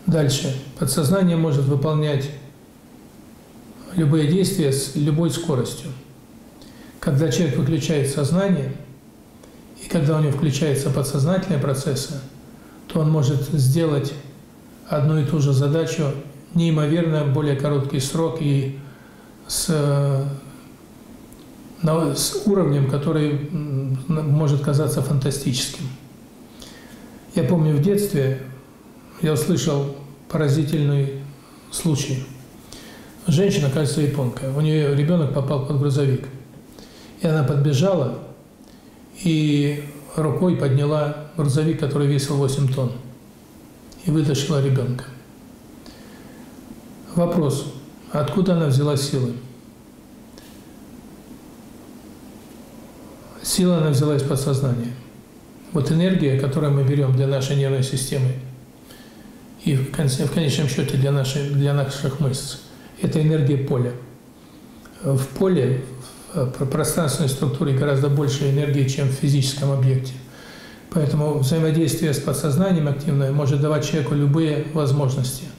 Дальше. Подсознание может выполнять любые действия с любой скоростью. Когда человек выключает сознание, и когда у него включаются подсознательные процессы, то он может сделать одну и ту же задачу неимоверно более короткий срок и с уровнем, который может казаться фантастическим. Я помню, в детстве я услышал поразительный случай. Женщина, кажется, японка, у нее ребенок попал под грузовик. И она подбежала и рукой подняла грузовик, который весил 8 тонн, и вытащила ребенка. Вопрос: откуда она взяла силы? Сила она взяла из подсознания. Вот энергия, которую мы берем для нашей нервной системы и в конечном счете для наших мышц, это энергия поля. В поле, в пространственной структуре гораздо больше энергии, чем в физическом объекте. Поэтому взаимодействие с подсознанием активное может давать человеку любые возможности –